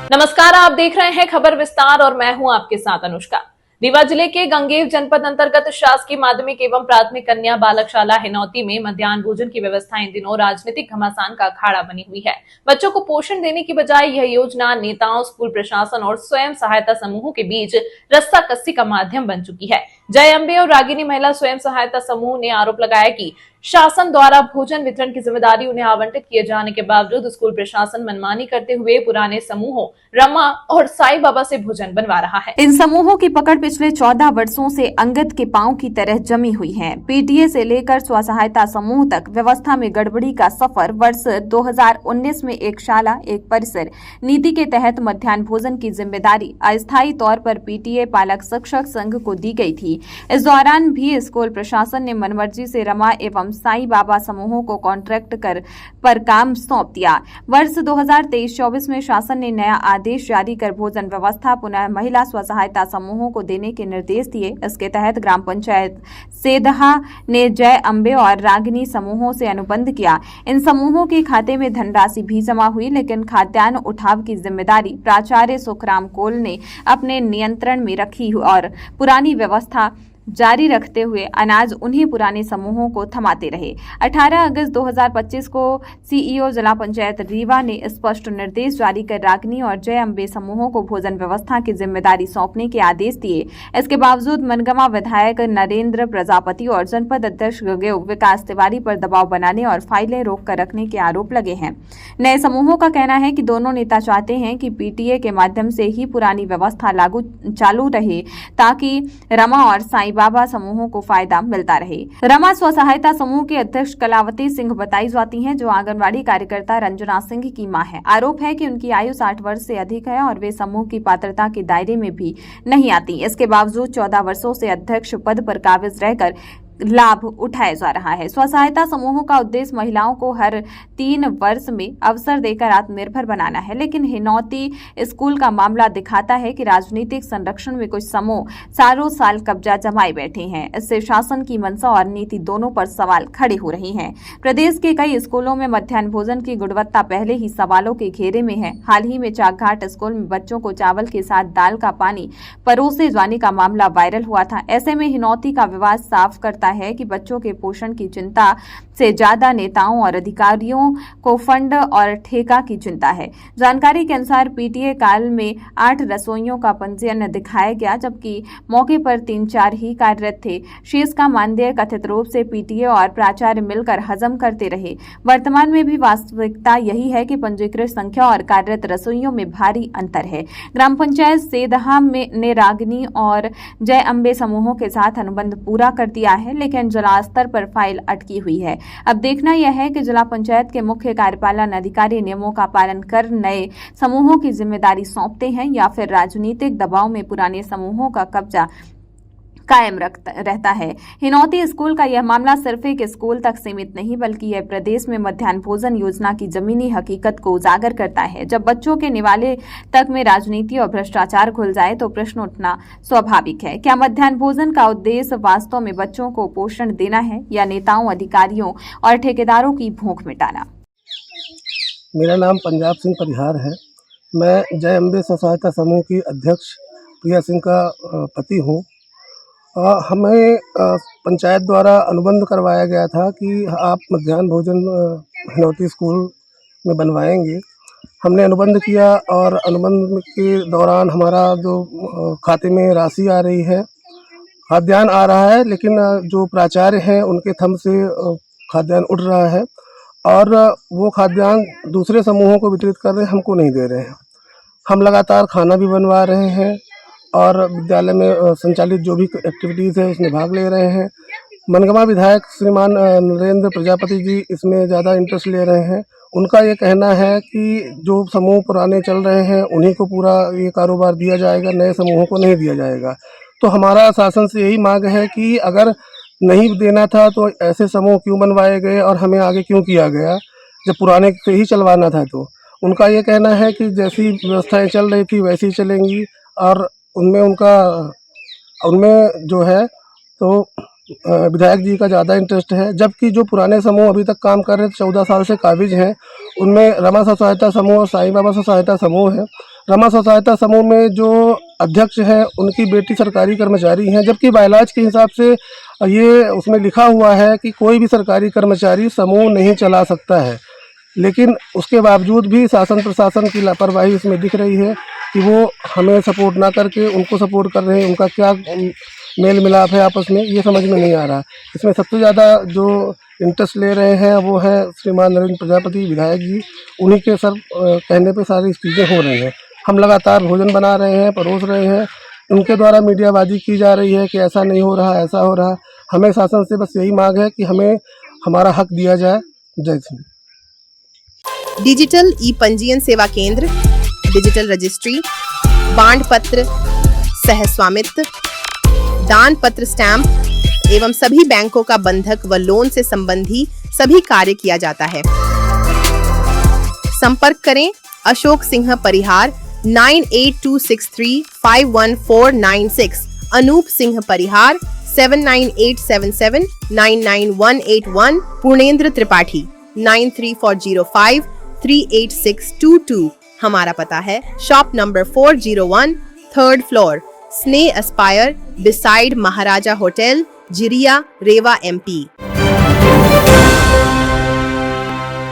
नमस्कार, आप देख रहे हैं खबर विस्तार और मैं हूं आपके साथ अनुष्का। रीवा जिले के गंगेर जनपद अंतर्गत शासकीय माध्यमिक एवं प्राथमिक कन्या बालकशाला हिनौती में मध्याह्न भोजन की व्यवस्था इन दिनों राजनीतिक घमासान का अखाड़ा बनी हुई है। बच्चों को पोषण देने की बजाय यह योजना नेताओं, स्कूल प्रशासन और स्वयं सहायता समूहों के बीच रस्साकस्सी का माध्यम बन चुकी है। जय अम्बे और रागिनी महिला स्वयं सहायता समूह ने आरोप लगाया कि शासन द्वारा भोजन वितरण की जिम्मेदारी उन्हें आवंटित किए जाने के बावजूद स्कूल प्रशासन मनमानी करते हुए पुराने समूहों रमा और साईं बाबा से भोजन बनवा रहा है। इन समूहों की पकड़ पिछले 14 वर्षों से अंगद के पांव की तरह जमी हुई है। पीटीए से लेकर स्व सहायता समूह तक व्यवस्था में गड़बड़ी का सफर वर्ष 2019 में एक शाला एक परिसर नीति के तहत मध्याह्न भोजन की जिम्मेदारी अस्थायी तौर पर पीटीए पालक शिक्षक संघ को दी गई थी। इस दौरान भी स्कूल प्रशासन ने मनमर्जी से रमा एवं साईं बाबा समूहों को कॉन्ट्रैक्ट पर काम सौंप दिया। वर्ष 2023-24 में शासन ने नया आदेश जारी कर भोजन व्यवस्था पुनः महिला स्व सहायता समूहों को देने के निर्देश दिए। इसके तहत ग्राम पंचायत सेदहा ने जय अम्बे और रागिनी समूहों से अनुबंध किया। इन समूहों के खाते में धनराशि भी जमा हुई, लेकिन खाद्यान्न उठाव की जिम्मेदारी प्राचार्य सुखराम कोल ने अपने नियंत्रण में रखी और पुरानी व्यवस्था जारी रखते हुए अनाज उन्हीं पुराने समूहों को थमाते रहे। 18 अगस्त 2025 को सीईओ जिला पंचायत रीवा ने स्पष्ट निर्देश जारी कर रागिनी और जय अम्बे समूहों को भोजन व्यवस्था की जिम्मेदारी सौंपने के आदेश दिए। इसके बावजूद मनगमा विधायक नरेंद्र प्रजापति और जनपद अध्यक्ष गगेव विकास तिवारी पर दबाव बनाने और फाइलें रोक कर रखने के आरोप लगे हैं। नए समूहों का कहना है कि दोनों नेता चाहते हैं कि पीटीए के माध्यम से ही पुरानी व्यवस्था चालू रहे ताकि रमा और साईं बाबा समूहों को फायदा मिलता रहे। रमा स्व सहायता समूह के अध्यक्ष कलावती सिंह बताई जाती हैं, जो आंगनवाड़ी कार्यकर्ता रंजना सिंह की मां है। आरोप है कि उनकी आयु 60 वर्ष से अधिक है और वे समूह की पात्रता के दायरे में भी नहीं आती। इसके बावजूद 14 वर्षों से अध्यक्ष पद पर काबिज रहकर लाभ उठाया जा रहा है। स्व सहायता समूहों का उद्देश्य महिलाओं को हर 3 वर्ष में अवसर देकर आत्मनिर्भर बनाना है, लेकिन हिनौती स्कूल का मामला दिखाता है कि राजनीतिक संरक्षण में कुछ समूह सालों साल कब्जा जमाए बैठे हैं। इससे शासन की मंशा और नीति दोनों पर सवाल खड़े हो रहे हैं। प्रदेश के कई स्कूलों में मध्याह्न भोजन की गुणवत्ता पहले ही सवालों के घेरे में है। हाल ही में चाकघाट स्कूल में बच्चों को चावल के साथ दाल का पानी परोसे जाने का मामला वायरल हुआ था। ऐसे में हिनौती का विवाद साफ करता है कि बच्चों के पोषण की चिंता से ज्यादा नेताओं और अधिकारियों को फंड और ठेका की चिंता है। जानकारी के अनुसार पीटीए काल में 8 रसोइयों का पंजीयन दिखाया गया, जबकि मौके पर 3-4 ही कार्यरत थे। शेष का मानदेय कथित रूप से पीटीए और प्राचार्य मिलकर हजम करते रहे। वर्तमान में भी वास्तविकता यही है कि पंजीकृत संख्या और कार्यरत रसोइयों में भारी अंतर है। ग्राम पंचायत सेदहा ने रागिनी और जय अम्बे समूहों के साथ अनुबंध पूरा कर दिया है, लेकिन जिला स्तर पर फाइल अटकी हुई है। अब देखना यह है कि जिला पंचायत के मुख्य कार्यपालन अधिकारी नियमों का पालन कर नए समूहों की जिम्मेदारी सौंपते हैं या फिर राजनीतिक दबाव में पुराने समूहों का कब्जा कायम रहता है। हिनौती स्कूल का यह मामला सिर्फ एक स्कूल तक सीमित नहीं, बल्कि यह प्रदेश में मध्याह्न भोजन योजना की जमीनी हकीकत को उजागर करता है। जब बच्चों के निवाले तक में राजनीति और भ्रष्टाचार घुल जाए तो प्रश्न उठना स्वाभाविक है। क्या मध्याह्न भोजन का उद्देश्य वास्तव में बच्चों को पोषण देना है या नेताओं, अधिकारियों और ठेकेदारों की भूख मिटाना? मेरा नाम पंजाब सिंह परिहार है। मैं जय अम्बे स्व सहायता समूह की अध्यक्ष प्रिया सिंह का पति हूँ। हमें पंचायत द्वारा अनुबंध करवाया गया था कि आप मध्याह्न भोजन हिनौती स्कूल में बनवाएंगे। हमने अनुबंध किया और अनुबंध के दौरान हमारा जो खाते में राशि आ रही है, खाद्यान्न आ रहा है, लेकिन जो प्राचार्य हैं उनके थंब से खाद्यान्न उठ रहा है और वो खाद्यान्न दूसरे समूहों को वितरित कर रहे हैं, हमको नहीं दे रहे हैं। हम लगातार खाना भी बनवा रहे हैं और विद्यालय में संचालित जो भी एक्टिविटीज़ है उसमें भाग ले रहे हैं। मनगमा विधायक श्रीमान नरेंद्र प्रजापति जी इसमें ज़्यादा इंटरेस्ट ले रहे हैं। उनका ये कहना है कि जो समूह पुराने चल रहे हैं उन्हीं को पूरा ये कारोबार दिया जाएगा, नए समूहों को नहीं दिया जाएगा। तो हमारा शासन से यही मांग है कि अगर नहीं देना था तो ऐसे समूह क्यों बनवाए गए और हमें आगे क्यों किया गया, जब पुराने से ही चलवाना था। तो उनका ये कहना है कि जैसी व्यवस्थाएँ चल रही थी वैसी चलेंगी और उनमें जो है तो विधायक जी का ज़्यादा इंटरेस्ट है, जबकि जो पुराने समूह अभी तक काम कर रहे थे 14 साल से काबिज हैं, उनमें रमा स्व सहायता समूह और साईं बाबा स्व सहायता समूह है। रमा स्व सहायता समूह में जो अध्यक्ष हैं उनकी बेटी सरकारी कर्मचारी हैं, जबकि बायलॉज के हिसाब से ये उसमें लिखा हुआ है कि कोई भी सरकारी कर्मचारी समूह नहीं चला सकता है। लेकिन उसके बावजूद भी शासन प्रशासन की लापरवाही इसमें दिख रही है कि वो हमें सपोर्ट ना करके उनको सपोर्ट कर रहे हैं। उनका क्या मेल मिलाप है आपस में, ये समझ में नहीं आ रहा। इसमें सबसे ज़्यादा जो इंटरेस्ट ले रहे हैं वो है श्रीमान नरेंद्र प्रजापति विधायक जी। उन्हीं के सर कहने पे सारी चीज़ें हो रही हैं। हम लगातार भोजन बना रहे हैं, परोस रहे हैं। उनके द्वारा मीडियाबाजी की जा रही है कि ऐसा नहीं हो रहा, ऐसा हो रहा। हमें शासन से बस यही मांग है कि हमें हमारा हक दिया जाए। जय सिंह। डिजिटल ई पंजीयन सेवा केंद्र, डिजिटल रजिस्ट्री, बांड पत्र, सह स्वामित्व, दान पत्र स्टैंप एवं सभी बैंकों का बंधक व लोन से संबंधी सभी कार्य किया जाता है। संपर्क करें अशोक सिंह परिहार 9826351496, अनूप सिंह परिहार 7987799181, पूर्णेंद्र त्रिपाठी 9340538622। हमारा पता है शॉप नंबर 401, 3rd फ्लोर, स्नेह एस्पायर, बिसाइड महाराजा होटल, जिरिया, रेवा, MP।